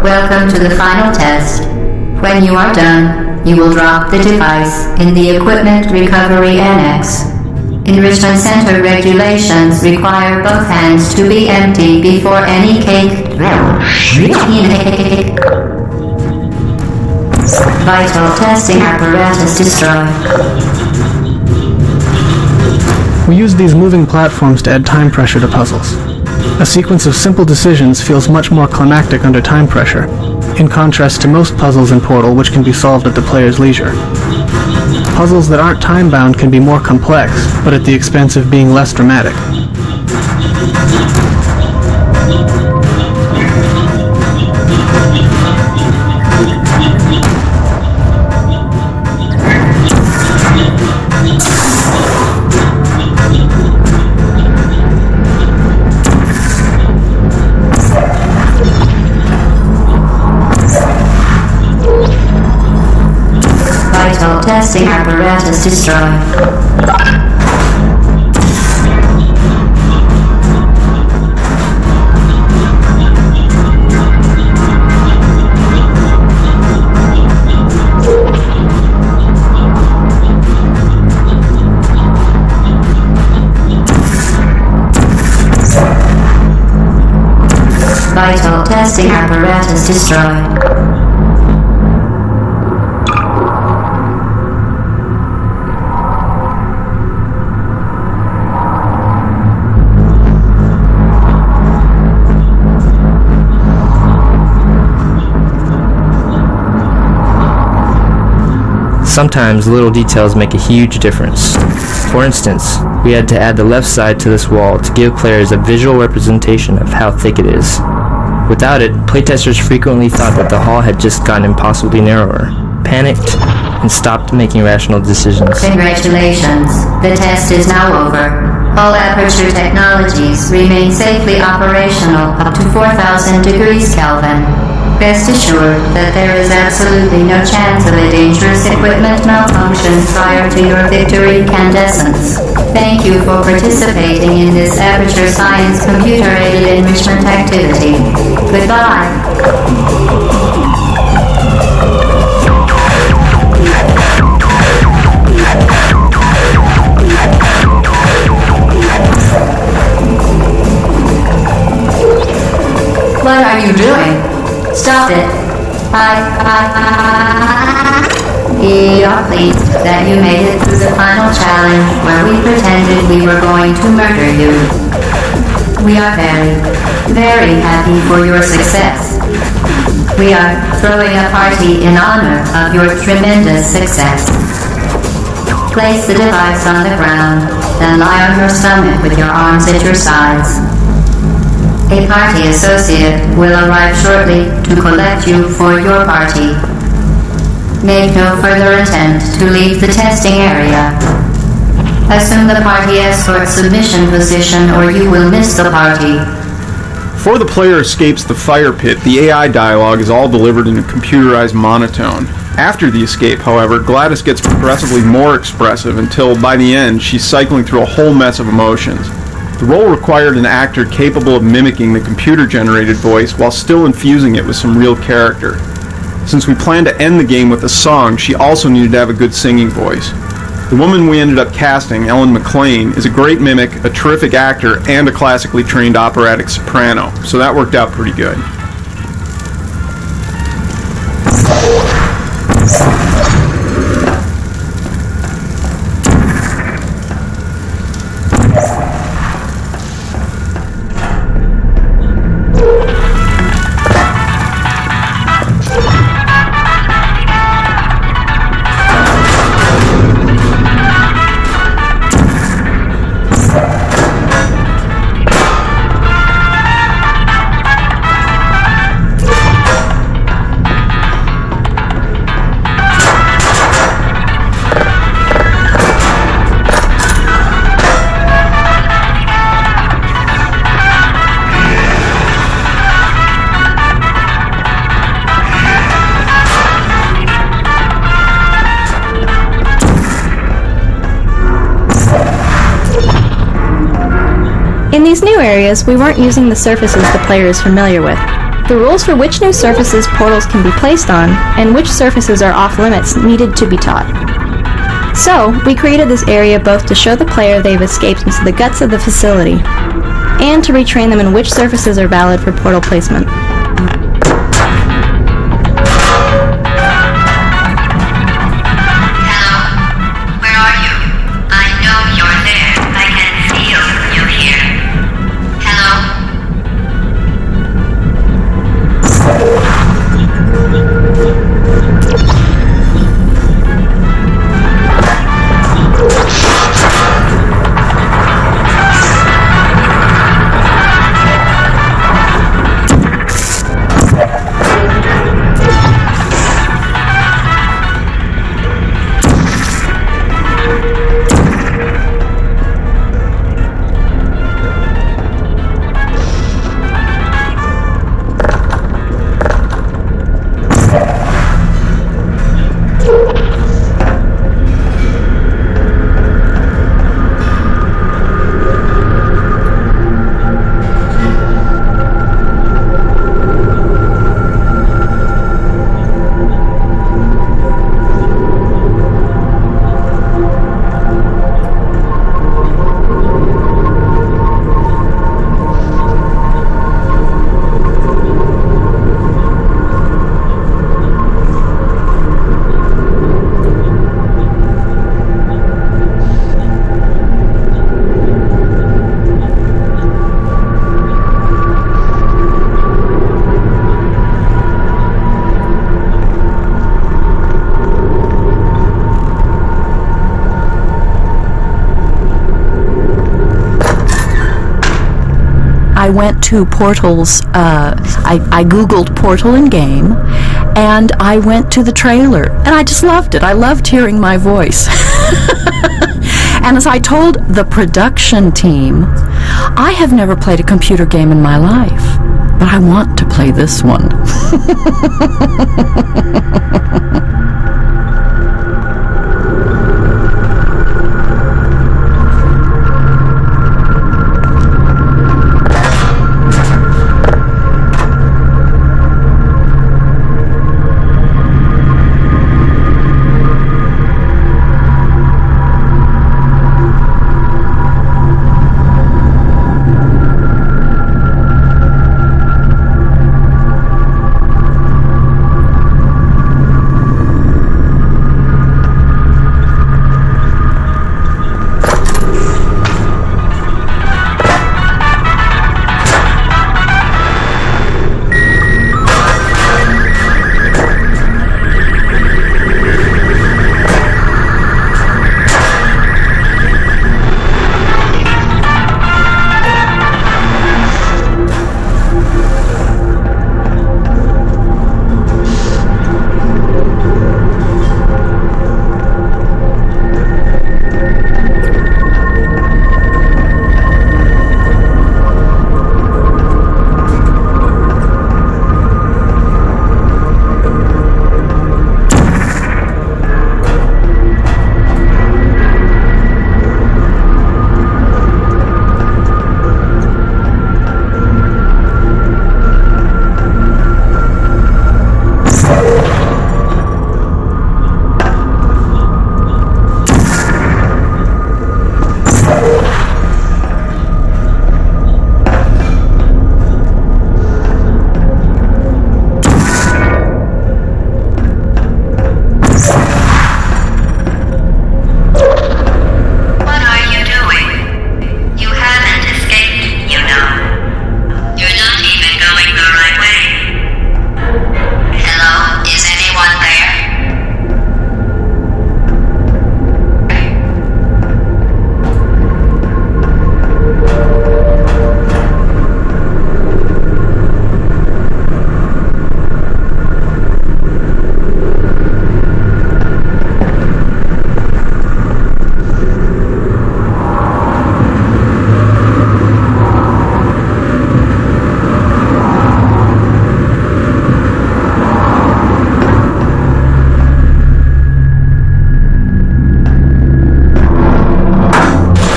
Welcome to the final test. When you are done, you will drop the device in the Equipment Recovery Annex. Enrichment Center regulations require both hands to be empty before any cake. Vital testing apparatus destroyed. We use these moving platforms to add time pressure to puzzles. A sequence of simple decisions feels much more climactic under time pressure, in contrast to most puzzles in Portal which can be solved at the player's leisure. Puzzles that aren't time-bound can be more complex, but at the expense of being less dramatic. Testing apparatus destroyed. Vital testing apparatus destroyed. Sometimes little details make a huge difference. For instance, we had to add the left side to this wall to give players a visual representation of how thick it is. Without it, playtesters frequently thought that the hall had just gotten impossibly narrower, panicked, and stopped making rational decisions. Congratulations, the test is now over. All Aperture technologies remain safely operational up to 4,000 degrees Kelvin. Rest assured that there is absolutely no chance of a dangerous equipment malfunction prior to your victory incandescence. Thank you for participating in this Aperture Science computer-aided enrichment activity. Goodbye. What are you doing? Stop it. We are pleased that you made it through the final challenge where we pretended we were going to murder you. We are very, very happy for your success. We are throwing a party in honor of your tremendous success. Place the device on the ground, then lie on your stomach with your arms at your sides. A party associate will arrive shortly to collect you for your party. Make no further attempt to leave the testing area. Assume the party escort submission position or you will miss the party. Before the player escapes the fire pit, the AI dialogue is all delivered in a computerized monotone. After the escape, however, GLaDOS gets progressively more expressive until, by the end, she's cycling through a whole mess of emotions. The role required an actor capable of mimicking the computer-generated voice while still infusing it with some real character. Since we planned to end the game with a song, she also needed to have a good singing voice. The woman we ended up casting, Ellen McLean, is a great mimic, a terrific actor, and a classically trained operatic soprano, so that worked out pretty good. In these new areas, we weren't using the surfaces the player is familiar with. The rules for which new surfaces portals can be placed on and which surfaces are off-limits needed to be taught. So, we created this area both to show the player they've escaped into the guts of the facility, and to retrain them in which surfaces are valid for portal placement. I went to Portal's, I Googled Portal in game, and I went to the trailer, and I just loved it. I loved hearing my voice. And as I told the production team, I have never played a computer game in my life, but I want to play this one.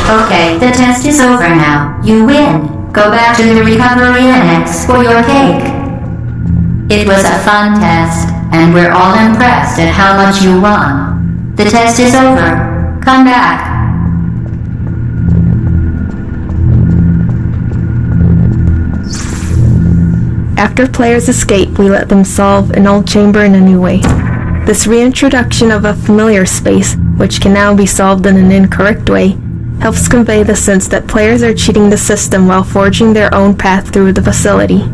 Okay, the test is over now. You win. Go back to the recovery annex for your cake. It was a fun test, and we're all impressed at how much you won. The test is over. Come back. After players escape, we let them solve an old chamber in a new way. This reintroduction of a familiar space, which can now be solved in an incorrect way, helps convey the sense that players are cheating the system while forging their own path through the facility.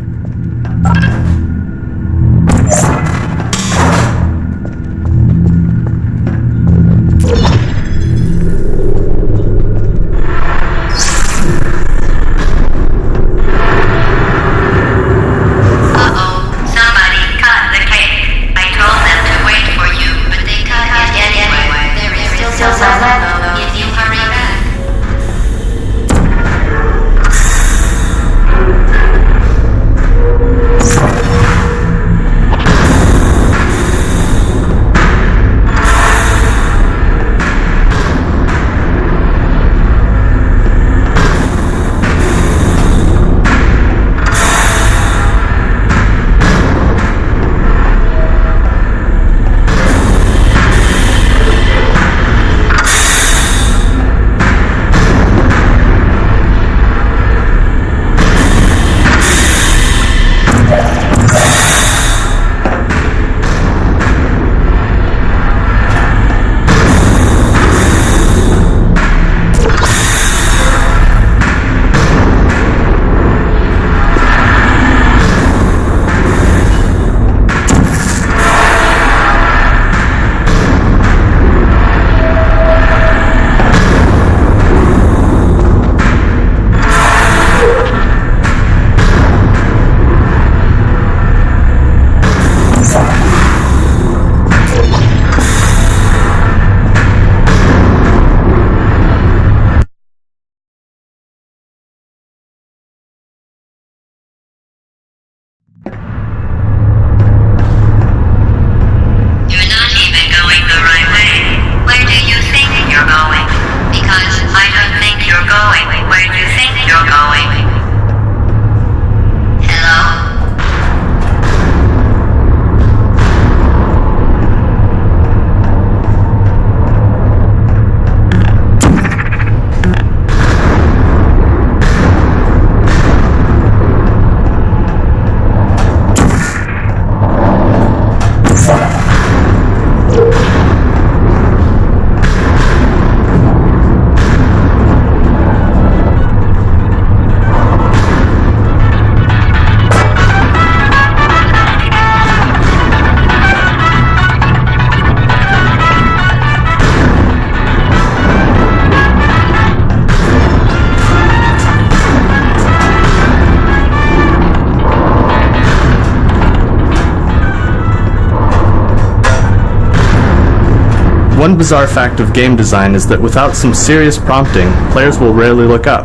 One bizarre fact of game design is that without some serious prompting, players will rarely look up.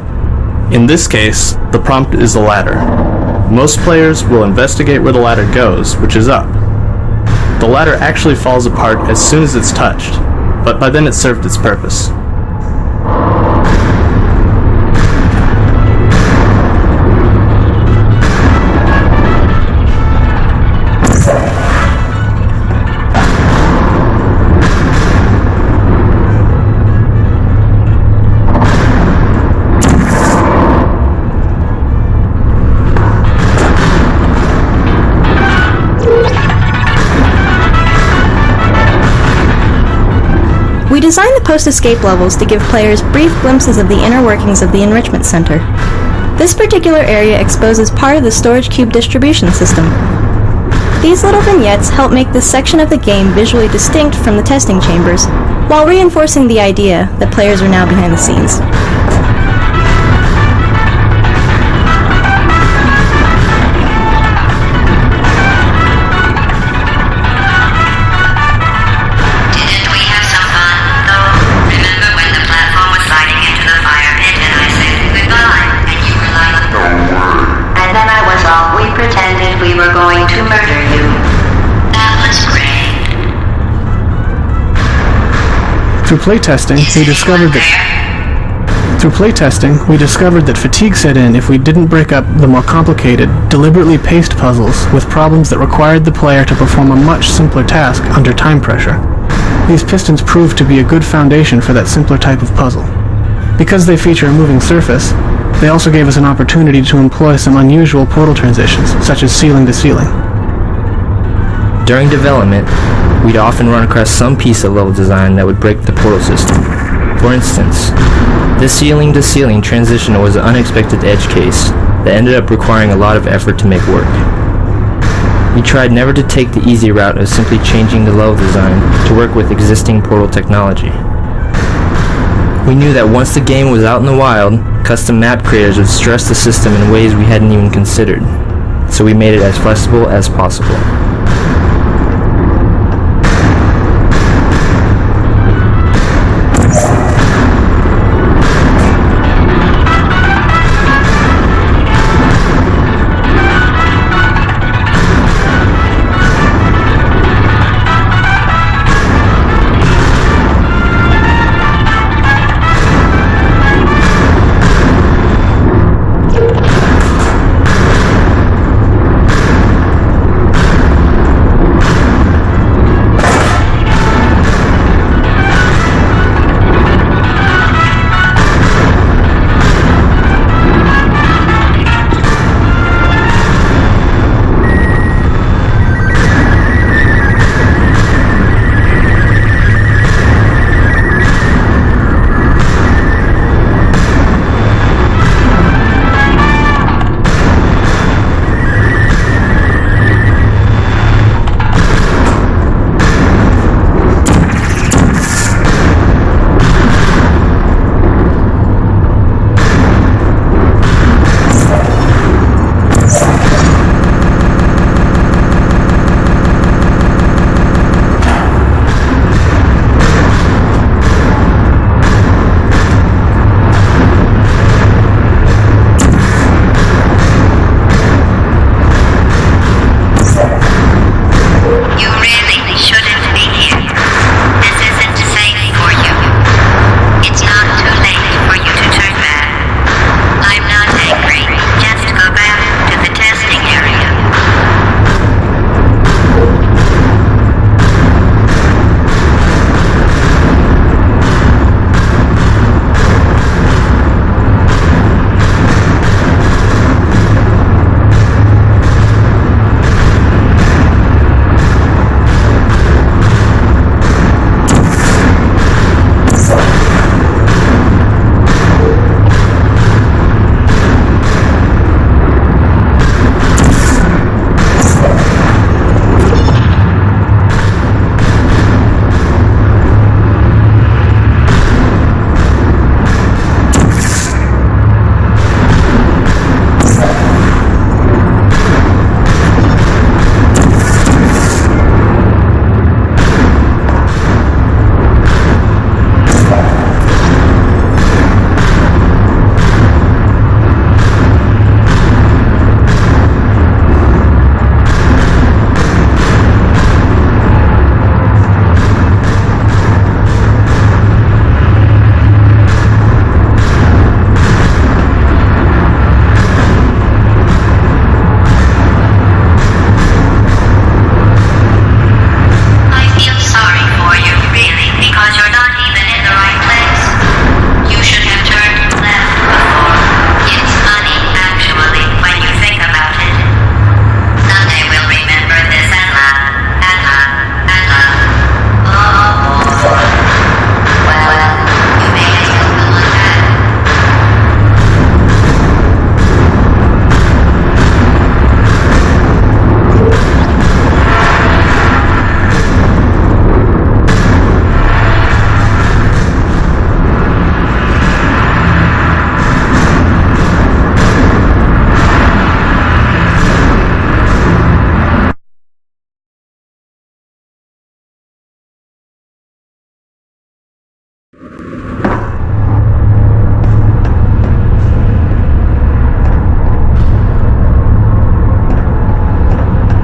In this case, the prompt is a ladder. Most players will investigate where the ladder goes, which is up. The ladder actually falls apart as soon as it's touched, but by then it's served its purpose. We designed the post-escape levels to give players brief glimpses of the inner workings of the Enrichment Center. This particular area exposes part of the storage cube distribution system. These little vignettes help make this section of the game visually distinct from the testing chambers, while reinforcing the idea that players are now behind the scenes. Through playtesting, Through playtesting, we discovered that fatigue set in if we didn't break up the more complicated, deliberately paced puzzles with problems that required the player to perform a much simpler task under time pressure. These pistons proved to be a good foundation for that simpler type of puzzle. Because they feature a moving surface, they also gave us an opportunity to employ some unusual portal transitions, such as ceiling to ceiling. During development, we'd often run across some piece of level design that would break the portal system. For instance, this ceiling-to-ceiling transition was an unexpected edge case that ended up requiring a lot of effort to make work. We tried never to take the easy route of simply changing the level design to work with existing portal technology. We knew that once the game was out in the wild, custom map creators would stress the system in ways we hadn't even considered, so we made it as flexible as possible.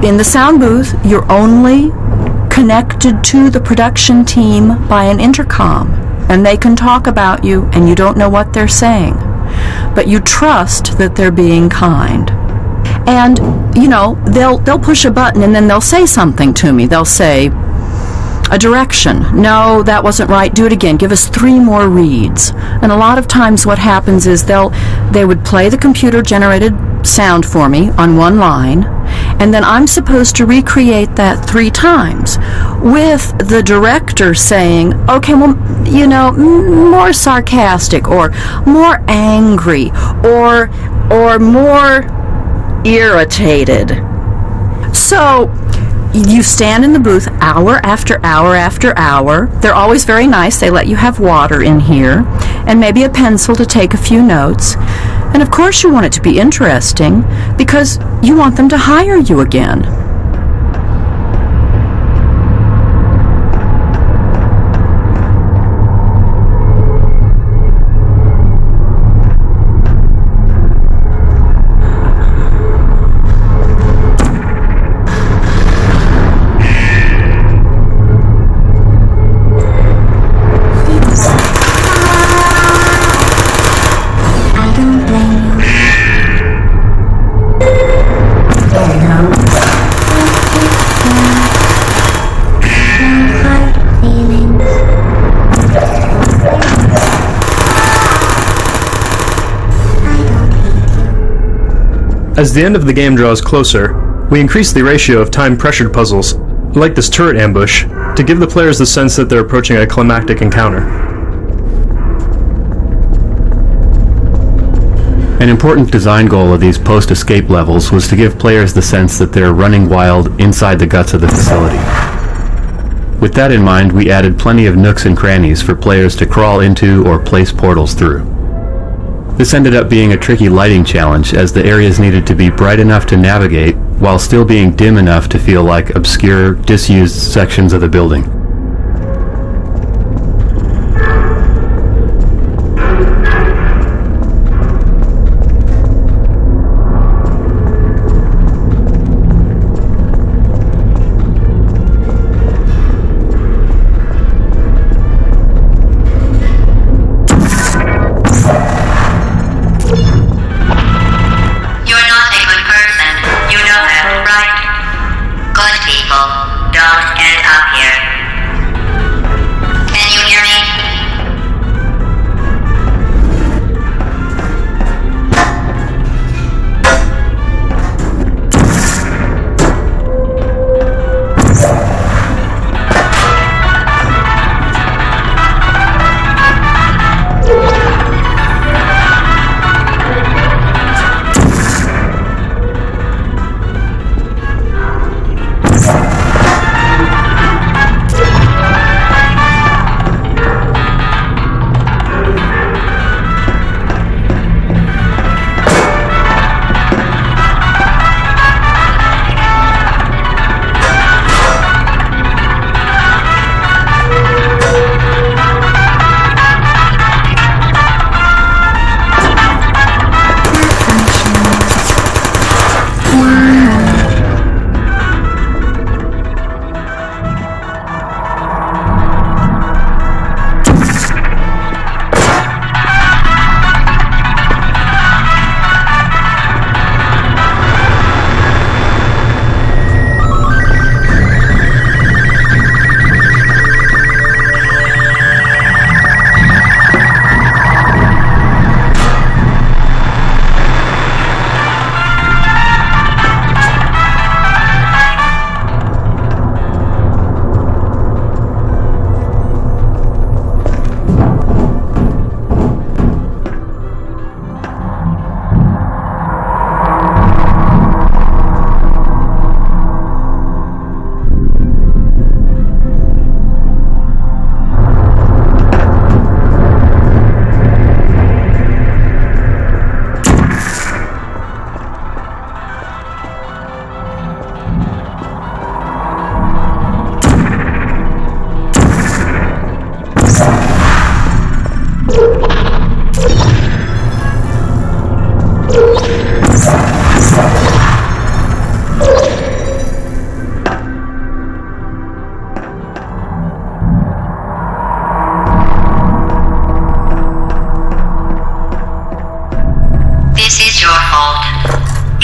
In the sound booth, you're only connected to the production team by an intercom. and they can talk about you, and you don't know what they're saying. But you trust that they're being kind. And, you know, they'll push a button and then they'll say something to me. They'll say, a direction. No, that wasn't right. Do it again. Give us 3 more reads. And a lot of times what happens is they would play the computer-generated sound for me on one line, and then I'm supposed to recreate that 3 times with the director saying, okay, well, you know, more sarcastic or more angry or more irritated. So you stand in the booth hour after hour after hour. They're always very nice. They let you have water in here and maybe a pencil to take a few notes. And of course you want it to be interesting because you want them to hire you again. As the end of the game draws closer, we increase the ratio of time-pressured puzzles, like this turret ambush, to give the players the sense that they're approaching a climactic encounter. An important design goal of these post-escape levels was to give players the sense that they're running wild inside the guts of the facility. With that in mind, we added plenty of nooks and crannies for players to crawl into or place portals through. This ended up being a tricky lighting challenge, as the areas needed to be bright enough to navigate while still being dim enough to feel like obscure, disused sections of the building. Good people don't end up here.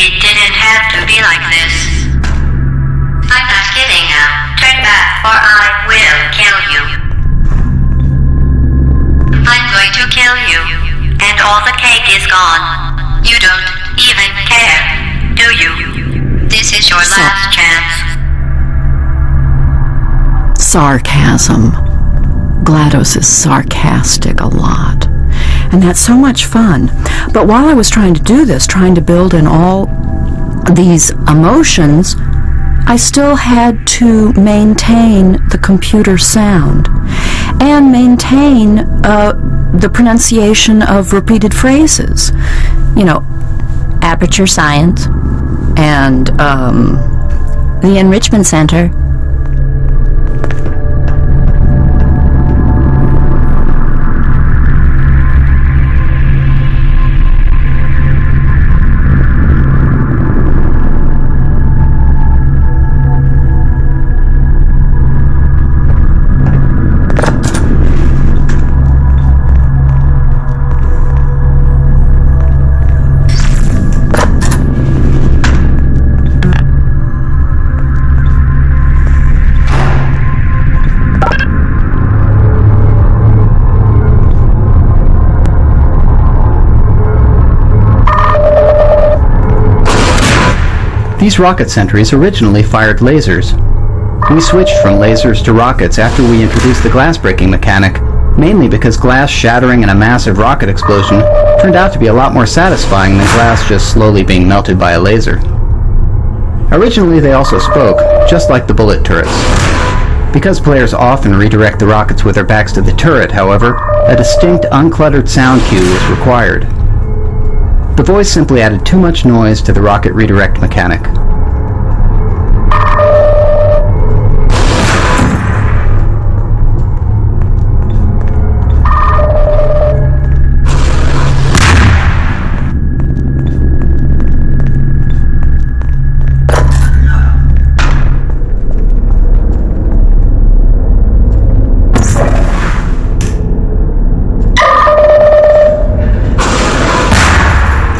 It didn't have to be like this. I'm not kidding now. Turn back or I will kill you. I'm going to kill you. And all the cake is gone. You don't even care, do you? This is your last chance. Sarcasm. GLaDOS is sarcastic a lot. And that's so much fun. But while I was trying to do this, trying to build in all these emotions, I still had to maintain the computer sound and maintain the pronunciation of repeated phrases. You know, aperture science and the enrichment center. These rocket sentries originally fired lasers. We switched from lasers to rockets after we introduced the glass breaking mechanic, mainly because glass shattering in a massive rocket explosion turned out to be a lot more satisfying than glass just slowly being melted by a laser. Originally they also spoke, just like the bullet turrets. Because players often redirect the rockets with their backs to the turret, however, a distinct uncluttered sound cue was required. The voice simply added too much noise to the rocket redirect mechanic.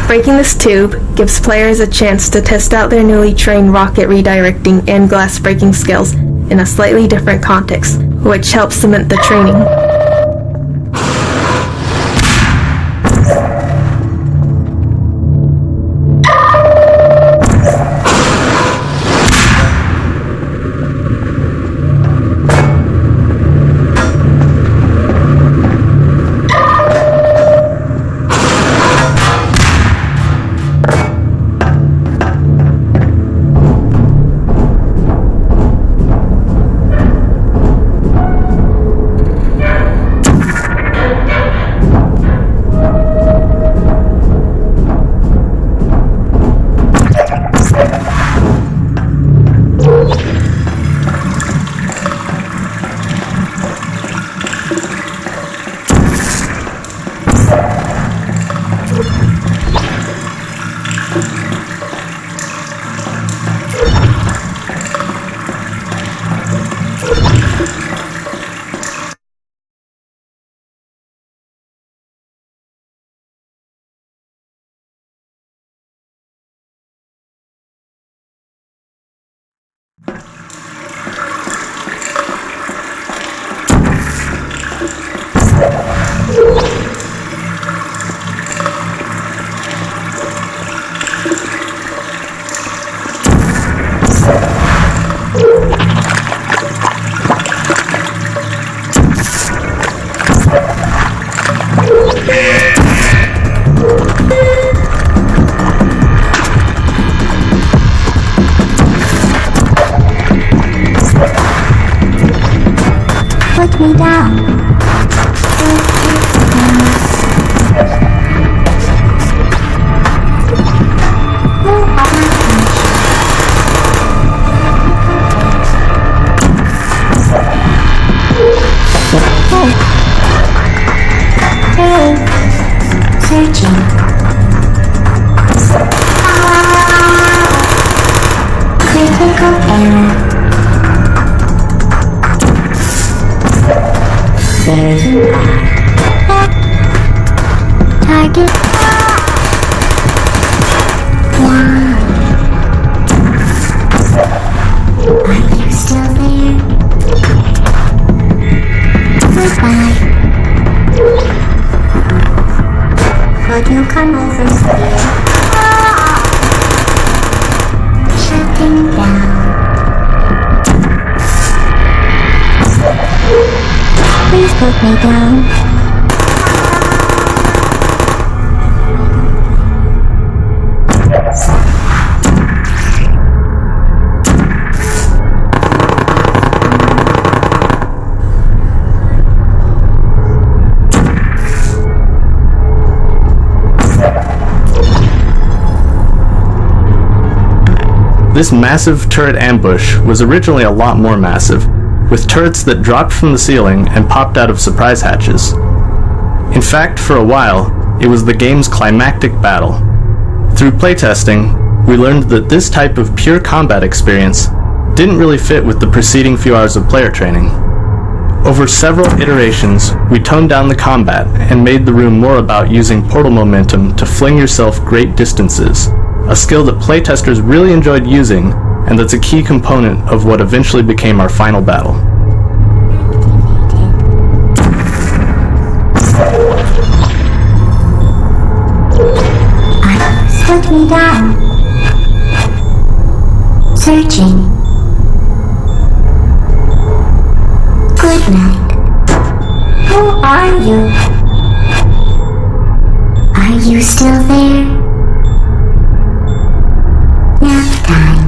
Breaking this tube gives players a chance to test out their newly trained rocket redirecting and glass breaking skills in a slightly different context, which helps cement the training. put me down. This massive turret ambush was originally a lot more massive, with turrets that dropped from the ceiling and popped out of surprise hatches. In fact, for a while, it was the game's climactic battle. Through playtesting, we learned that this type of pure combat experience didn't really fit with the preceding few hours of player training. Over several iterations, we toned down the combat and made the room more about using portal momentum to fling yourself great distances, a skill that playtesters really enjoyed using, and that's a key component of what eventually became our final battle. Put me down. Searching. Good night. Who are you? Are you still there? Nap time.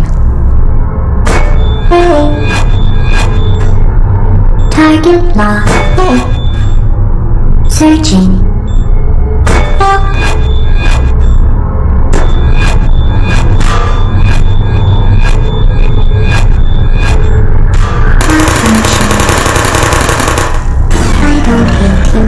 Hey. Target locked. Hey. Searching. Help. I don't hate you.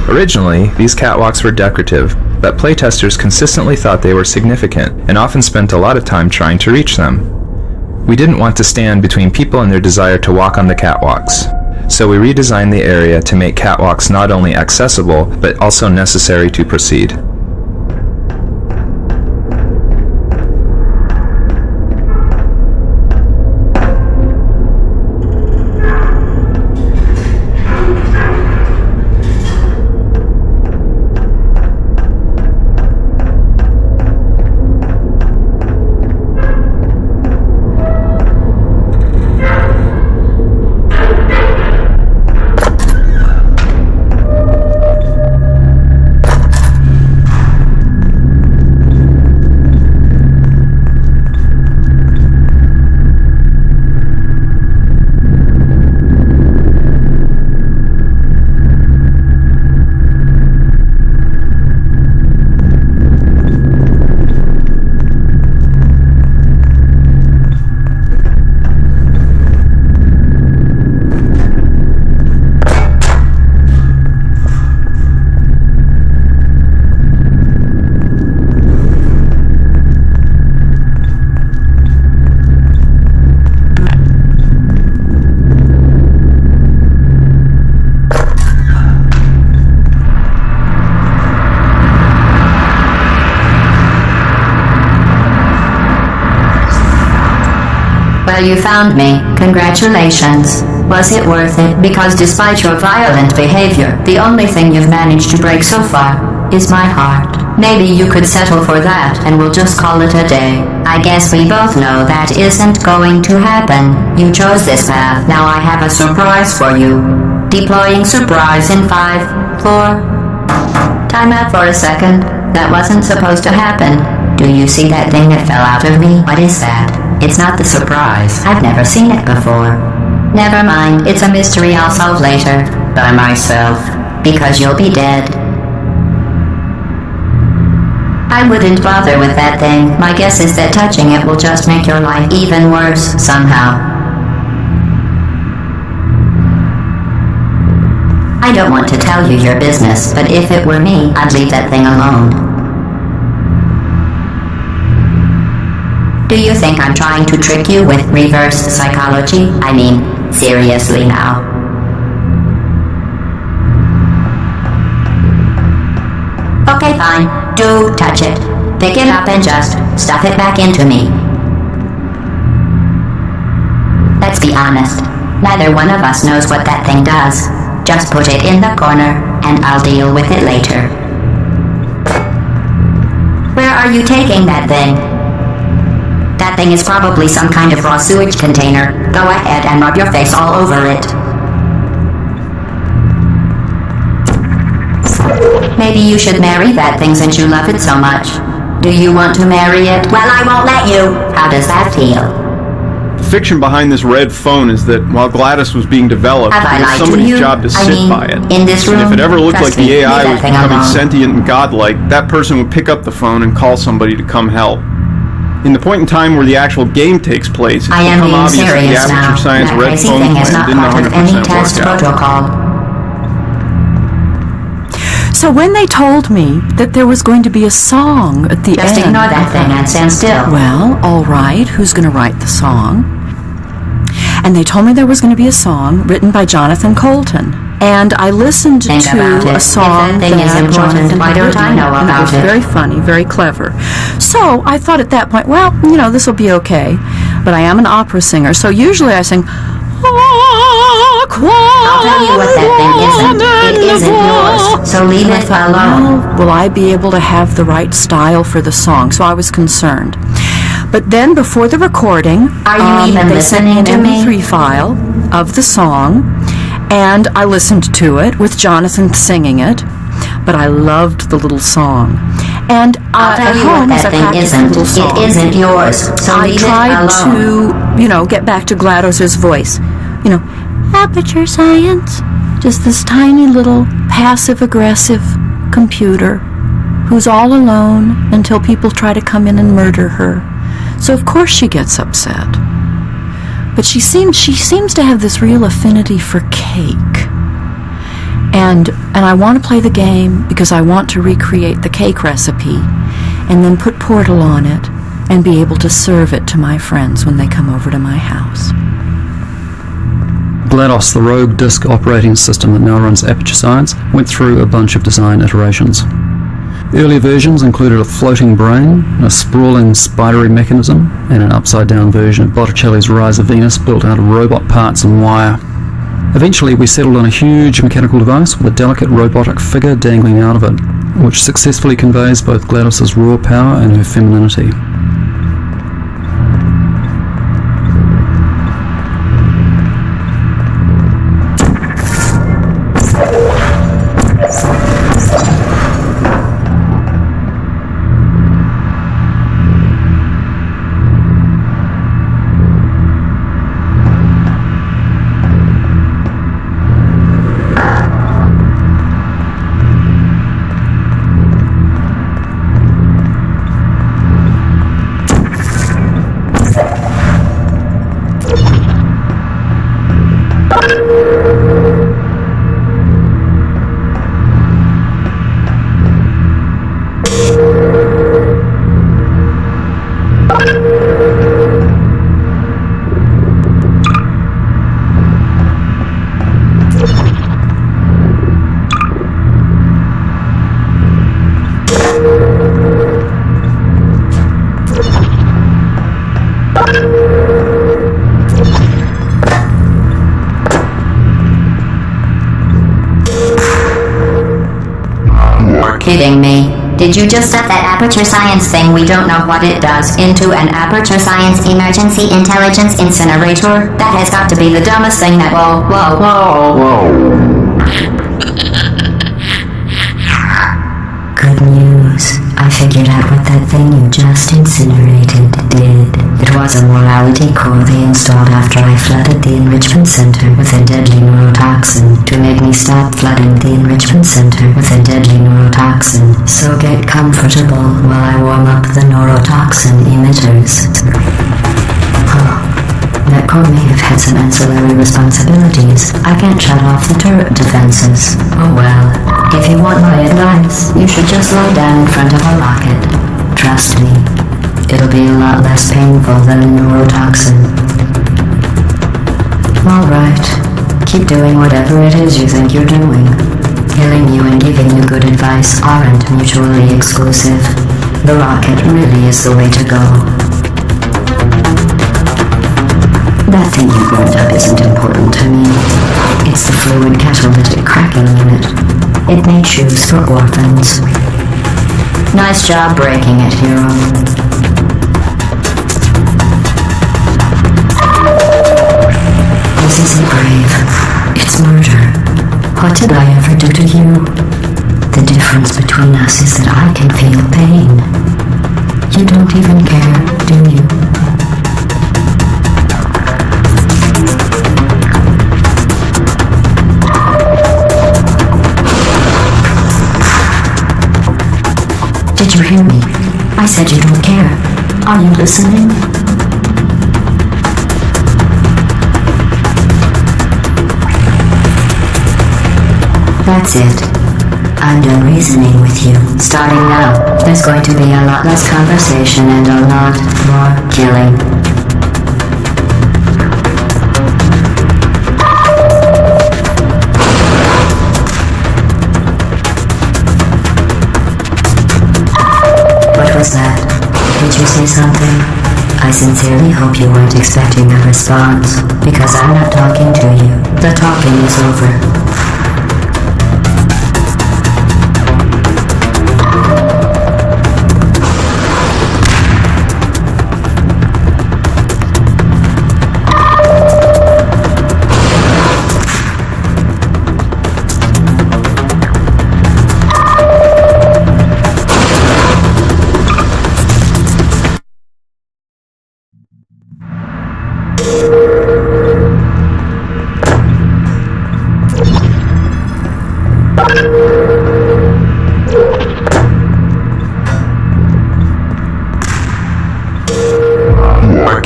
Originally, these catwalks were decorative, but playtesters consistently thought they were significant, and often spent a lot of time trying to reach them. We didn't want to stand between people and their desire to walk on the catwalks, so we redesigned the area to make catwalks not only accessible, but also necessary to proceed. Well, you found me. Congratulations. Was it worth it? Because despite your violent behavior, the only thing you've managed to break so far is my heart. Maybe you could settle for that and we'll just call it a day. I guess we both know that isn't going to happen. You chose this path. Now I have a surprise for you. Deploying surprise in 5, 4... Time out for a second. That wasn't supposed to happen. Do you see that thing that fell out of me? What is that? It's not the surprise. I've never seen it before. Never mind. It's a mystery I'll solve later. By myself. Because you'll be dead. I wouldn't bother with that thing. My guess is that touching it will just make your life even worse, somehow. I don't want to tell you your business, but if it were me, I'd leave that thing alone. Do you think I'm trying to trick you with reverse psychology? I mean, seriously now. Okay, fine. Do touch it. Pick it up and just stuff it back into me. Let's be honest. Neither one of us knows what that thing does. Just put it in the corner, and I'll deal with it later. Where are you taking that thing? That thing is probably some kind of raw sewage container. Go ahead and rub your face all over it. Maybe you should marry that thing since you love it so much. Do you want to marry it? Well, I won't let you. How does that feel? The fiction behind this red phone is that while GLaDOS was being developed, Have I it was lied to somebody's you? job to I sit mean, by it. in this room, And if it ever looked trust like the me, AI leave was that thing becoming alone. sentient and godlike, that person would pick up the phone and call somebody to come help. In the point in time where the actual game takes place, it's I am become being obvious that the serious now. Aperture Science That red crazy phone thing is plan not didn't part of any 100% test work out. protocol. So when they told me that there was going to be a song at the Just end... ignore that thing and stand still. Well, all right, who's going to write the song? And they told me there was going to be a song written by Jonathan Colton. And I listened Think to about it. a song If that thing is that important, Jonathan why had don't written, I know and it about was it? very funny, very clever. So I thought at that point, well, you know, this will be okay. But I am an opera singer, so usually I sing... I'll tell you what that thing isn't. It isn't yours. So leave it alone. Well, will I be able to have the right style for the song? So I was concerned. But then before the recording, Are you even they sent me an listening to me? MP3 file of the song, and I listened to it with Jonathan singing it. But I loved the little song. And I'll tell at you home, what as I that thing practiced the isn't. little song, It isn't yours. So I leave it tried alone. to, you know, get back to GLaDOS's voice. You know, Aperture Science, just this tiny little passive-aggressive computer who's all alone until people try to come in and murder her. So of course she gets upset. But she seems to have this real affinity for cake. And I want to play the game because I want to recreate the cake recipe and then put Portal on it and be able to serve it to my friends when they come over to my house. GLaDOS, the rogue disk operating system that now runs Aperture Science, went through a bunch of design iterations. The earlier versions included a floating brain, a sprawling spidery mechanism, and an upside-down version of Botticelli's Rise of Venus built out of robot parts and wire. Eventually we settled on a huge mechanical device with a delicate robotic figure dangling out of it, which successfully conveys both GLaDOS's raw power and her femininity. kidding me? Did you just set that aperture science thing, we don't know what it does, into an aperture science emergency intelligence incinerator? That has got to be the dumbest thing that— whoa. Good news. I figured out what that thing you just incinerated did. It was a morality core they installed after I flooded the enrichment center with a deadly neurotoxin to make me stop flooding the enrichment center with a deadly neurotoxin. So get comfortable while I warm up the neurotoxin emitters. That core may have had some ancillary responsibilities. I can't shut off the turret defenses. Oh well. If you want my advice, you should just lie down in front of a rocket. Trust me, it'll be a lot less painful than a neurotoxin. Alright, keep doing whatever it is you think you're doing. Killing you and giving you good advice aren't mutually exclusive. The rocket really is the way to go. That thing you burned up isn't important to me. It's the fluid catalytic cracking unit. It made shoes for orphans. Nice job breaking it, hero. This isn't brave. It's murder. What did I ever do to you? The difference between us is that I can feel pain. You don't even care, do you? Did you hear me? I said you don't care. Are you listening? That's it. I'm done reasoning with you. Starting now, there's going to be a lot less conversation and a lot more killing. What was that? Did you say something? I sincerely hope you weren't expecting a response, because I'm not talking to you. The talking is over.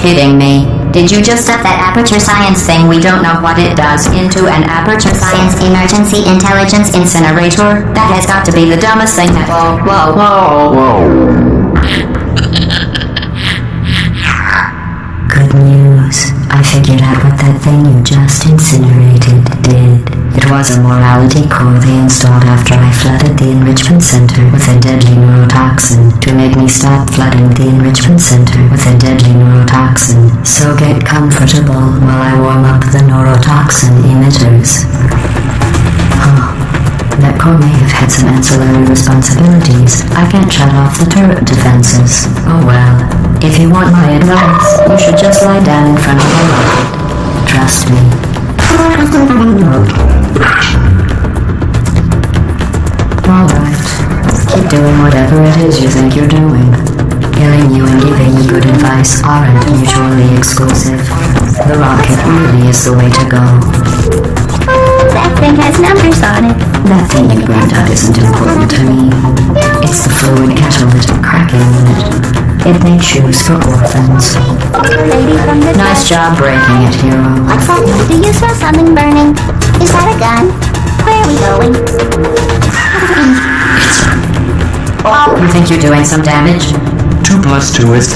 Kidding me. Did you just set that aperture science thing, we don't know what it does, into an aperture science emergency intelligence incinerator? That has got to be the dumbest thing that— whoa. Good news. I figured out what that thing you just incinerated did. It was a morality core they installed after I flooded the enrichment center with a deadly neurotoxin to make me stop flooding the enrichment center with a deadly neurotoxin. So get comfortable while I warm up the neurotoxin emitters. That core may have had some ancillary responsibilities. I can't shut off the turret defenses. Oh well. If you want my advice, you should just lie down in front of a rocket. Trust me. Alright. Keep doing whatever it is you think you're doing. Killing you and giving you good advice aren't mutually exclusive. The rocket really is the way to go. That thing has numbers on it. That thing you burned up isn't important to me. It's the fluid catalytic cracking unit. It makes shoes for orphans. Lady from the Nice job breaking it, hero. What's that? Do you smell something burning? Is that a gun? Where are we going? You think you're doing some damage? 2 plus 2 is...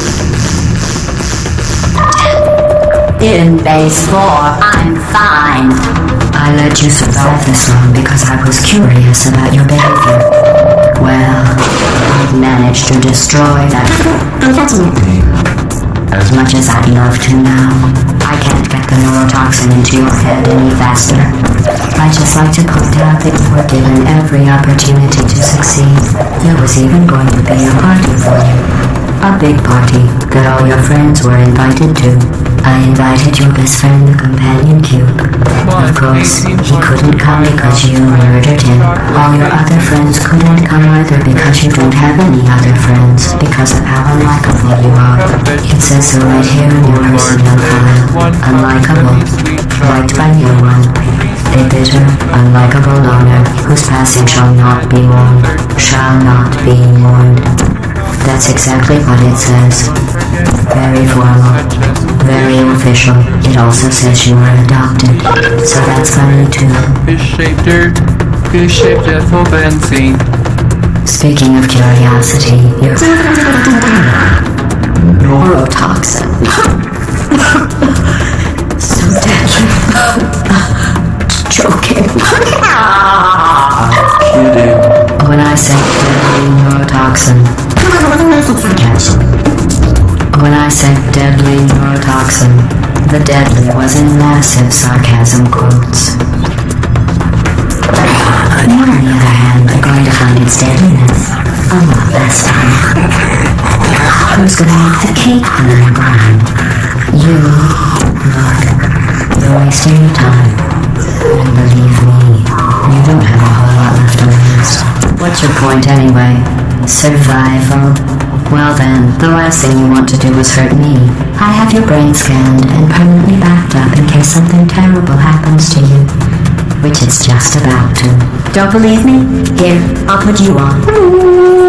In base 4, I'm fine. I let you survive this long because I was curious about your behavior. Well, I've managed to destroy that. As much as I'd love to now, I can't get the the neurotoxin into your head any faster. I'd just like to point out that you were given every opportunity to succeed. There was even going to be a party for you. A big party that all your friends were invited to. I invited your best friend, the companion cube. Of course, he couldn't come because you murdered him. All your other friends couldn't come either because you don't have any other friends, because of how unlikable you are. It says so right here in your personnel file. Unlikable. Liked by no one. A bitter, unlikable loner whose passing shall not be mourned. Shall not be mourned. That's exactly what it says. Very formal. Very official. It also says you were adopted. So that's funny too. Fish-shaped dirt. Fish-shaped ethel benzene. Speaking of curiosity, you're neurotoxin. So deadly. Joking. When I say deadly neurotoxin. When I said deadly neurotoxin, the deadly was in massive sarcasm quotes. You, on the other hand, are going to find its deadliness a lot less fun. Who's going to make the cake when I'm gone? You. Look, you're wasting your time. And believe me, you don't have a whole lot left to lose. What's your point anyway? Survival? Well then, the last thing you want to do is hurt me. I have your brain scanned and permanently backed up in case something terrible happens to you. Which it's just about to. Don't believe me? Here, I'll put you on.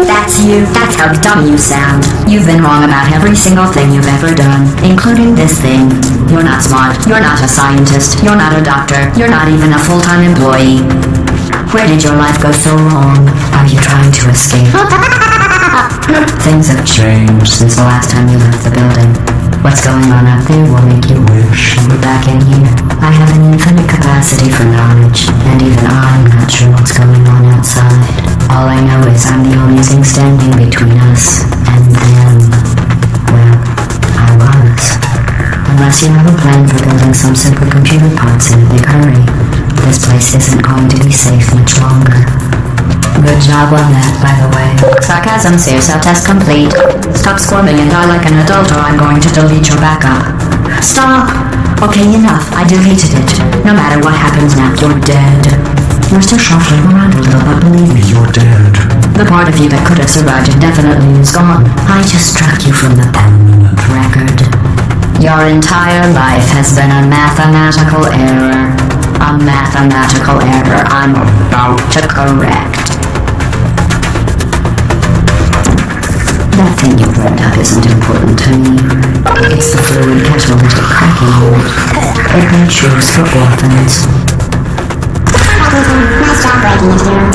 That's you. That's how dumb you sound. You've been wrong about every single thing you've ever done, including this thing. You're not smart. You're not a scientist. You're not a doctor. You're not even a full-time employee. Where did your life go so wrong? Are you trying to escape? Things have changed since the last time you left the building. What's going on out there will make you wish you were back in here. I have an infinite capacity for knowledge, and even I'm not sure what's going on outside. All I know is I'm the only thing standing between us and them. Well, I was. Unless you have a plan for building some simple computer parts in a big hurry, this place isn't going to be safe much longer. Good job on that, by the way. Sarcasm, cell test complete. Stop squirming and die like an adult or I'm going to delete your backup. Stop! Okay, enough. I deleted it. No matter what happens now, you're dead. You're still shuffling around a little, but believe me, you're dead. The part of you that could have survived indefinitely is gone. I just struck you from the permanent record. Your entire life has been a mathematical error. A mathematical error I'm about to correct. That thing you burned up isn't important to me. It's the fluid catalytic cracking unit. It makes shoes for orphans. Nice job breaking it here.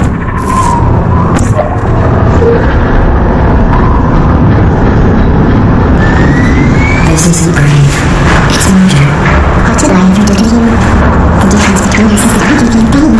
This isn't brave. It's murder. What did I ever do to you? The difference between us is that I give you pain.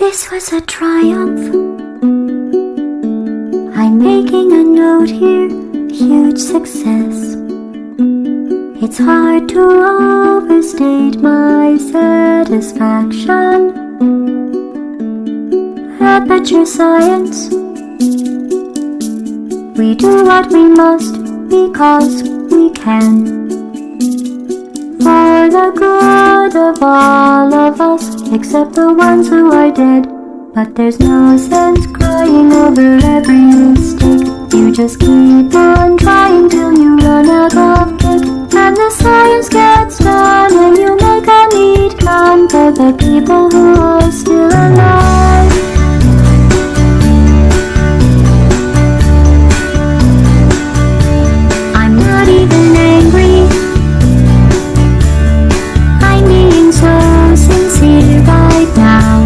This was a triumph. I'm making a note here, huge success. It's hard to overstate my satisfaction. Aperture science. We do what we must because we can. For the good of all of us, except the ones who are dead. But there's no sense crying over every mistake. You just keep on trying till you run out of cake. And the science gets done and you make a neat plan for the people who are still alive. I'm not even angry. I'm being so sincere right now.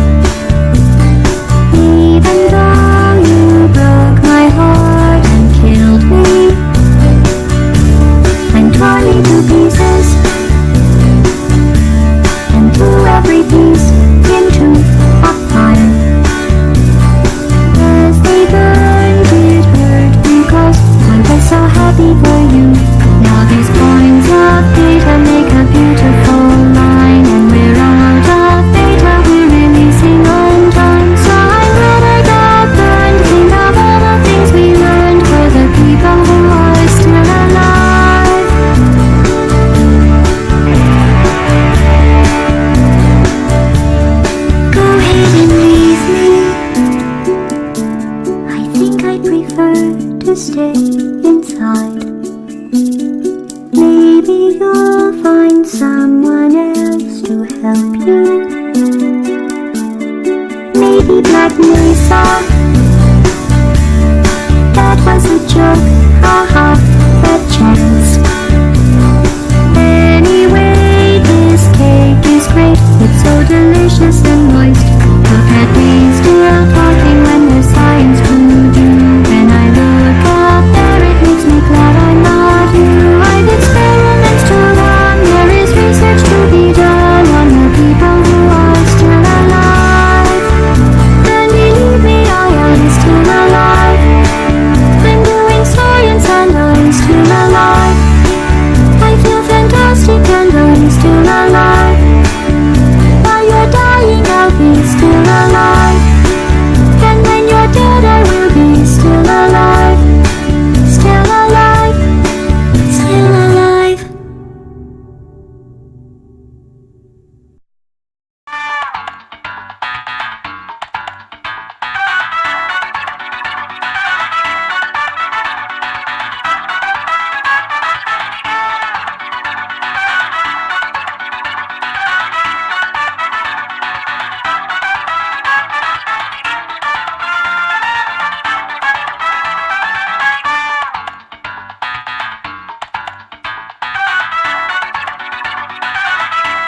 Even though you broke my heart and killed me and tore me to pieces and threw every piece into a fire. As they burned, it hurt because I was so happy for you. Now these points of data make a beautiful line, and we're out of data, we're releasing on time. So I'm glad I got burned. Think of all the things we learned for the people who are still alive. Go ahead and leave me. I think I'd prefer to stay inside. Maybe you'll find someone else to help you. Maybe Black Mesa. That was a joke.